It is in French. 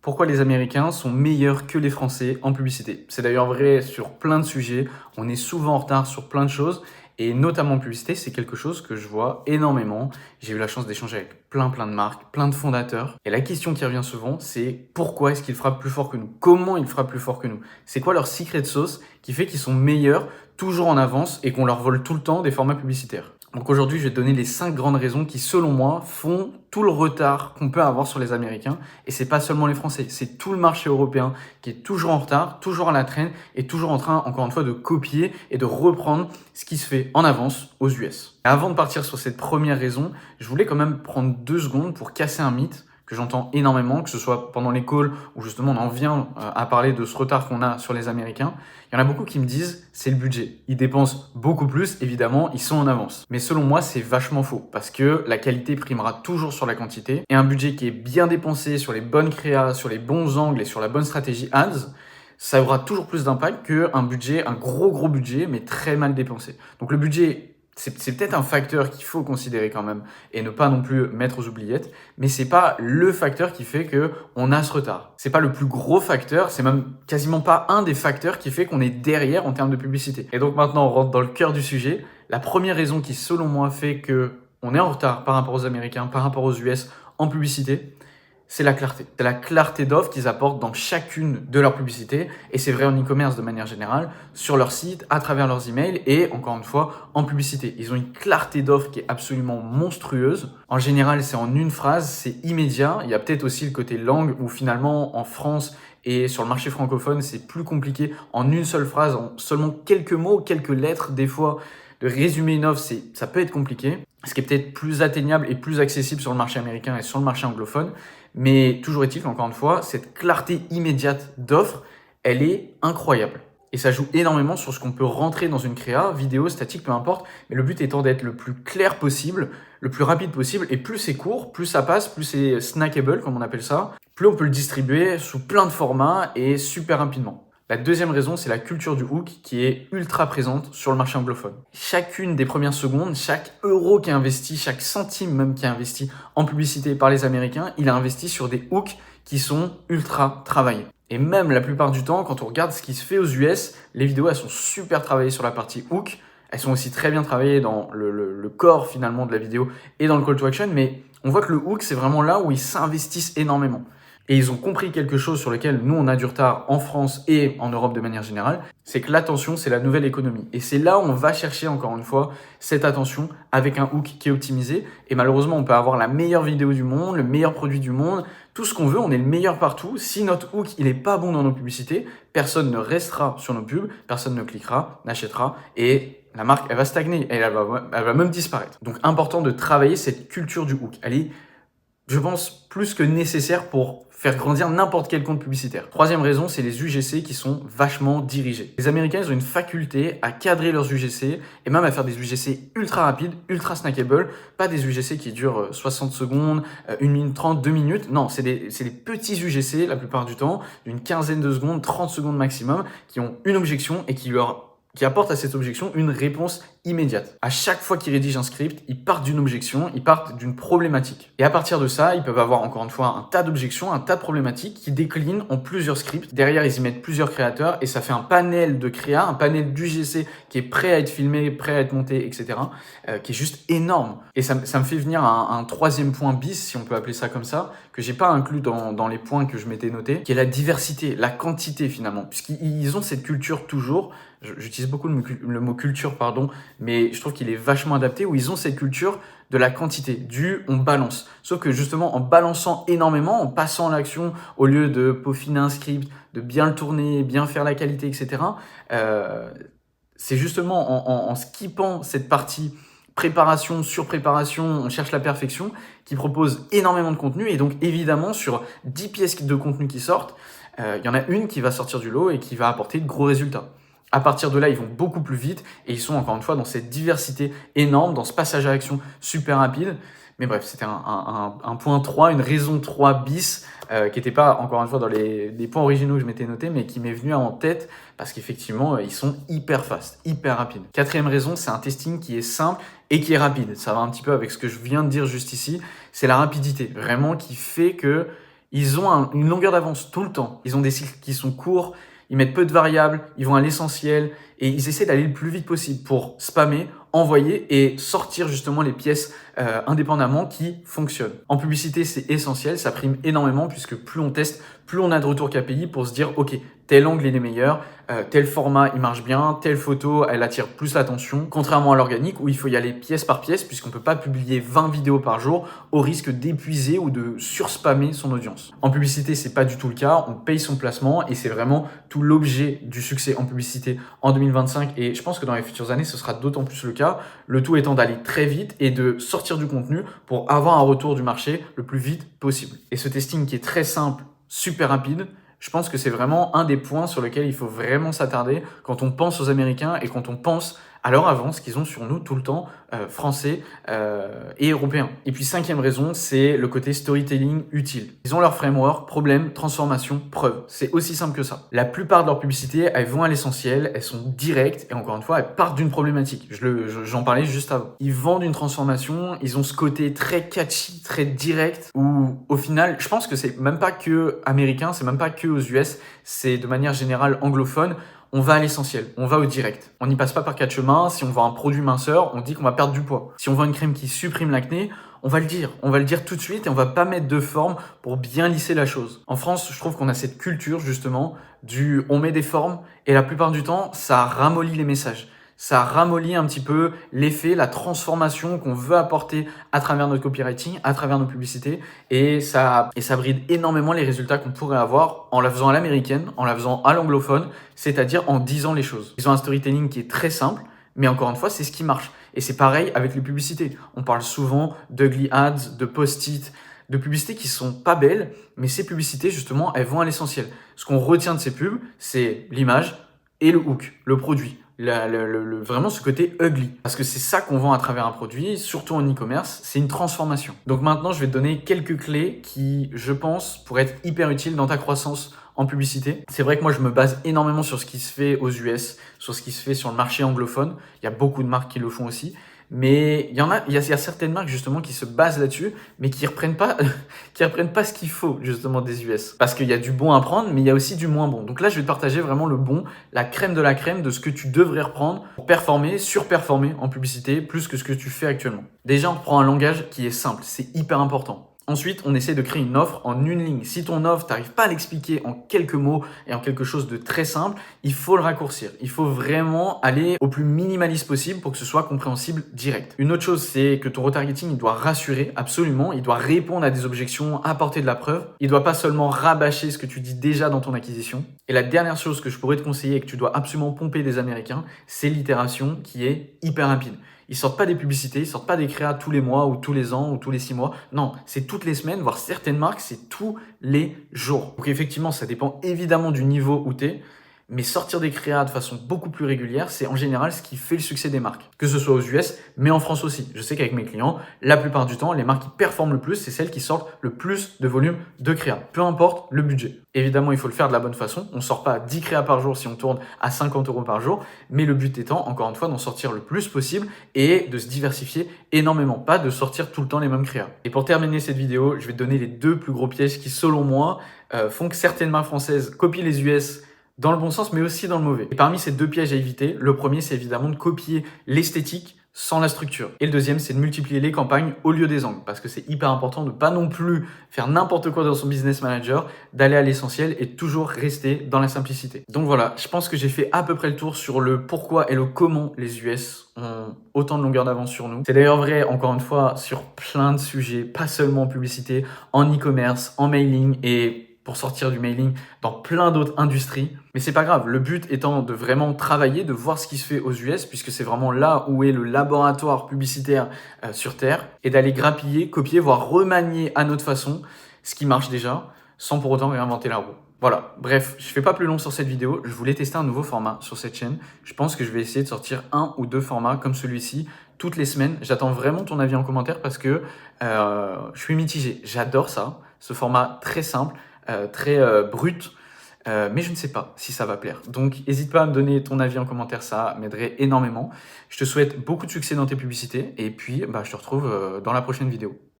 Pourquoi les Américains sont meilleurs que les Français en publicité? C'est d'ailleurs vrai sur plein de sujets. On est souvent en retard sur plein de choses et notamment en publicité, c'est quelque chose que je vois énormément. J'ai eu la chance d'échanger avec plein de marques, plein de fondateurs. Et la question qui revient souvent, c'est pourquoi est-ce qu'ils frappent plus fort que nous? Comment ils frappent plus fort que nous? C'est quoi leur secret sauce qui fait qu'ils sont meilleurs, toujours en avance et qu'on leur vole tout le temps des formats publicitaires? Donc aujourd'hui, je vais te donner les 5 grandes raisons qui, selon moi, font tout le retard qu'on peut avoir sur les Américains. Et c'est pas seulement les Français, c'est tout le marché européen qui est toujours en retard, toujours à la traîne et toujours en train, encore une fois, de copier et de reprendre ce qui se fait en avance aux US. Et avant de partir sur cette première raison, je voulais quand même prendre 2 secondes pour casser un mythe que j'entends énormément, que ce soit pendant les calls où justement on en vient à parler de ce retard qu'on a sur les Américains. Il y en a beaucoup qui me disent c'est le budget. Ils dépensent beaucoup plus, évidemment, ils sont en avance. Mais selon moi, c'est vachement faux parce que la qualité primera toujours sur la quantité et un budget qui est bien dépensé sur les bonnes créas, sur les bons angles et sur la bonne stratégie ads, ça aura toujours plus d'impact qu'un budget, un gros budget, mais très mal dépensé. Donc le budget, c'est peut-être un facteur qu'il faut considérer quand même et ne pas non plus mettre aux oubliettes, mais c'est pas le facteur qui fait que on a ce retard. C'est pas le plus gros facteur, c'est même quasiment pas un des facteurs qui fait qu'on est derrière en termes de publicité. Et donc maintenant, on rentre dans le cœur du sujet. La première raison qui, selon moi, fait que on est en retard par rapport aux Américains, par rapport aux US en publicité, c'est la clarté. C'est la clarté d'offre qu'ils apportent dans chacune de leurs publicités. Et c'est vrai en e-commerce de manière générale, sur leur site, à travers leurs emails et encore une fois, en publicité. Ils ont une clarté d'offre qui est absolument monstrueuse. En général, c'est en une phrase, c'est immédiat. Il y a peut-être aussi le côté langue où finalement, en France et sur le marché francophone, c'est plus compliqué. En une seule phrase, en seulement quelques mots, quelques lettres, des fois, de résumer une offre, ça peut être compliqué. Ce qui est peut-être plus atteignable et plus accessible sur le marché américain et sur le marché anglophone. Mais toujours est-il qu'encore une fois, cette clarté immédiate d'offre, elle est incroyable. Et ça joue énormément sur ce qu'on peut rentrer dans une créa, vidéo, statique, peu importe. Mais le but étant d'être le plus clair possible, le plus rapide possible. Et plus c'est court, plus ça passe, plus c'est snackable, comme on appelle ça. Plus on peut le distribuer sous plein de formats et super rapidement. La deuxième raison, c'est la culture du hook qui est ultra présente sur le marché anglophone. Chacune des premières secondes, chaque euro qui est investi, chaque centime même qui est investi en publicité par les Américains, il est investi sur des hooks qui sont ultra travaillés. Et même la plupart du temps, quand on regarde ce qui se fait aux US, les vidéos, elles sont super travaillées sur la partie hook. Elles sont aussi très bien travaillées dans le corps finalement de la vidéo et dans le call to action. Mais on voit que le hook, c'est vraiment là où ils s'investissent énormément. Et ils ont compris quelque chose sur lequel nous, on a du retard en France et en Europe de manière générale, c'est que l'attention, c'est la nouvelle économie. Et c'est là où on va chercher, encore une fois, cette attention avec un hook qui est optimisé. Et malheureusement, on peut avoir la meilleure vidéo du monde, le meilleur produit du monde, tout ce qu'on veut, on est le meilleur partout. Si notre hook, il est pas bon dans nos publicités, personne ne restera sur nos pubs, personne ne cliquera, n'achètera et la marque, elle va stagner, elle va même disparaître. Donc, important de travailler cette culture du hook. Elle est, je pense, plus que nécessaire pour faire grandir n'importe quel compte publicitaire. Troisième raison, c'est les UGC qui sont vachement dirigés. Les Américains, ils ont une faculté à cadrer leurs UGC et même à faire des UGC ultra rapides, ultra snackable, pas des UGC qui durent 60 secondes, 1 minute 30, 2 minutes. Non, c'est des petits UGC la plupart du temps, d'une quinzaine de secondes, 30 secondes maximum, qui ont une objection et qui apporte à cette objection une réponse immédiate. À chaque fois qu'ils rédigent un script, ils partent d'une objection, ils partent d'une problématique. Et à partir de ça, ils peuvent avoir encore une fois un tas d'objections, un tas de problématiques qui déclinent en plusieurs scripts. Derrière, ils y mettent plusieurs créateurs et ça fait un panel de créa, un panel d'UGC qui est prêt à être filmé, prêt à être monté, etc. Qui est juste énorme. Et ça me fait venir à un troisième point bis, si on peut appeler ça comme ça, que j'ai pas inclus dans les points que je m'étais notés, qui est la diversité, la quantité finalement. Puisqu'ils ont cette culture toujours, j'utilise beaucoup le mot culture, pardon, mais je trouve qu'il est vachement adapté, où ils ont cette culture de la quantité, on balance. Sauf que justement, en balançant énormément, en passant à l'action, au lieu de peaufiner un script, de bien le tourner, bien faire la qualité, etc., c'est justement en skippant cette partie préparation, surpréparation, on cherche la perfection, qui propose énormément de contenu. Et donc, évidemment, sur 10 pièces de contenu qui sortent, il y en a une qui va sortir du lot et qui va apporter de gros résultats. À partir de là, ils vont beaucoup plus vite et ils sont encore une fois dans cette diversité énorme, dans ce passage à l'action super rapide. Mais bref, c'était un point 3, une raison 3 bis qui n'était pas encore une fois dans les points originaux que je m'étais noté, mais qui m'est venu en tête parce qu'effectivement, ils sont hyper fast, hyper rapides. Quatrième raison, c'est un testing qui est simple et qui est rapide. Ça va un petit peu avec ce que je viens de dire juste ici. C'est la rapidité, vraiment, qui fait que Ils ont une longueur d'avance tout le temps. Ils ont des cycles qui sont courts, ils mettent peu de variables, ils vont à l'essentiel et ils essaient d'aller le plus vite possible pour spammer, envoyer et sortir justement les pièces indépendamment qui fonctionnent. En publicité, c'est essentiel, ça prime énormément puisque plus on teste, plus on a de retour KPI pour se dire ok, tel angle il est meilleur, tel format il marche bien, telle photo elle attire plus l'attention, contrairement à l'organique où il faut y aller pièce par pièce puisqu'on ne peut pas publier 20 vidéos par jour au risque d'épuiser ou de surspammer son audience. En publicité, c'est pas du tout le cas, on paye son placement et c'est vraiment tout l'objet du succès en publicité en 2025 et je pense que dans les futures années ce sera d'autant plus le cas, le tout étant d'aller très vite et de sortir du contenu pour avoir un retour du marché le plus vite possible. Et ce testing qui est très simple, super rapide, je pense que c'est vraiment un des points sur lesquels il faut vraiment s'attarder quand on pense aux Américains et quand on pense à leur avance qu'ils ont sur nous tout le temps, français et européens. Et puis cinquième raison, c'est le côté storytelling utile. Ils ont leur framework, problème, transformation, preuve. C'est aussi simple que ça. La plupart de leurs publicités, elles vont à l'essentiel, elles sont directes et encore une fois, elles partent d'une problématique. J'en parlais juste avant. Ils vendent une transformation, ils ont ce côté très catchy, très direct où au final, je pense que c'est même pas que américain, c'est même pas que aux US, c'est de manière générale anglophone. On va à l'essentiel, on va au direct. On n'y passe pas par quatre chemins. Si on vend un produit minceur, on dit qu'on va perdre du poids. Si on vend une crème qui supprime l'acné, on va le dire. On va le dire tout de suite et on va pas mettre de forme pour bien lisser la chose. En France, je trouve qu'on a cette culture justement on met des formes et la plupart du temps, ça ramollit les messages. Ça ramollit un petit peu l'effet, la transformation qu'on veut apporter à travers notre copywriting, à travers nos publicités. Et ça bride énormément les résultats qu'on pourrait avoir en la faisant à l'américaine, en la faisant à l'anglophone, c'est-à-dire en disant les choses. Ils ont un storytelling qui est très simple, mais encore une fois, c'est ce qui marche. Et c'est pareil avec les publicités. On parle souvent d'ugly ads, de post-it, de publicités qui sont pas belles, mais ces publicités, justement, elles vont à l'essentiel. Ce qu'on retient de ces pubs, c'est l'image et le hook, le produit. Vraiment ce côté ugly. Parce que c'est ça qu'on vend à travers un produit, surtout en e-commerce, c'est une transformation. Donc maintenant, je vais te donner quelques clés qui, je pense, pourraient être hyper utiles dans ta croissance en publicité. C'est vrai que moi, je me base énormément sur ce qui se fait aux US, sur ce qui se fait sur le marché anglophone. Il y a beaucoup de marques qui le font aussi. Mais il y a certaines marques justement qui se basent là-dessus, mais qui reprennent pas, qui reprennent pas ce qu'il faut justement des US. Parce qu'il y a du bon à prendre, mais il y a aussi du moins bon. Donc là, je vais te partager vraiment le bon, la crème de la crème de ce que tu devrais reprendre pour performer, surperformer en publicité, plus que ce que tu fais actuellement. Déjà, on reprend un langage qui est simple, c'est hyper important. Ensuite, on essaie de créer une offre en une ligne. Si ton offre, tu n'arrives pas à l'expliquer en quelques mots et en quelque chose de très simple, il faut le raccourcir. Il faut vraiment aller au plus minimaliste possible pour que ce soit compréhensible direct. Une autre chose, c'est que ton retargeting, il doit rassurer absolument. Il doit répondre à des objections, apporter de la preuve. Il ne doit pas seulement rabâcher ce que tu dis déjà dans ton acquisition. Et la dernière chose que je pourrais te conseiller et que tu dois absolument pomper des Américains, c'est l'itération qui est hyper rapide. Ils sortent pas des publicités, ils sortent pas des créas tous les mois ou tous les ans ou tous les 6 mois. Non, c'est toutes les semaines, voire certaines marques, c'est tous les jours. Donc effectivement, ça dépend évidemment du niveau où tu es. Mais sortir des créas de façon beaucoup plus régulière, c'est en général ce qui fait le succès des marques. Que ce soit aux US, mais en France aussi. Je sais qu'avec mes clients, la plupart du temps, les marques qui performent le plus, c'est celles qui sortent le plus de volume de créas. Peu importe le budget. Évidemment, il faut le faire de la bonne façon. On ne sort pas 10 créas par jour si on tourne à 50 € par jour. Mais le but étant, encore une fois, d'en sortir le plus possible et de se diversifier énormément. Pas de sortir tout le temps les mêmes créas. Et pour terminer cette vidéo, je vais te donner les 2 plus gros pièges qui, selon moi, font que certaines marques françaises copient les US dans le bon sens, mais aussi dans le mauvais. Et parmi ces 2 pièges à éviter, le premier, c'est évidemment de copier l'esthétique sans la structure. Et le deuxième, c'est de multiplier les campagnes au lieu des angles. Parce que c'est hyper important de ne pas non plus faire n'importe quoi dans son business manager, d'aller à l'essentiel et toujours rester dans la simplicité. Donc voilà, je pense que j'ai fait à peu près le tour sur le pourquoi et le comment les US ont autant de longueur d'avance sur nous. C'est d'ailleurs vrai, encore une fois, sur plein de sujets, pas seulement en publicité, en e-commerce, en mailing et pour sortir du mailing dans plein d'autres industries. Mais c'est pas grave, le but étant de vraiment travailler, de voir ce qui se fait aux US, puisque c'est vraiment là où est le laboratoire publicitaire sur Terre, et d'aller grappiller, copier, voire remanier à notre façon ce qui marche déjà, sans pour autant réinventer la roue. Voilà, bref, je fais pas plus long sur cette vidéo, je voulais tester un nouveau format sur cette chaîne. Je pense que je vais essayer de sortir 1 ou 2 formats comme celui-ci toutes les semaines. J'attends vraiment ton avis en commentaire parce que je suis mitigé. J'adore ça, ce format très simple, très brut, mais je ne sais pas si ça va plaire. Donc, n'hésite pas à me donner ton avis en commentaire, ça m'aiderait énormément. Je te souhaite beaucoup de succès dans tes publicités et puis je te retrouve dans la prochaine vidéo.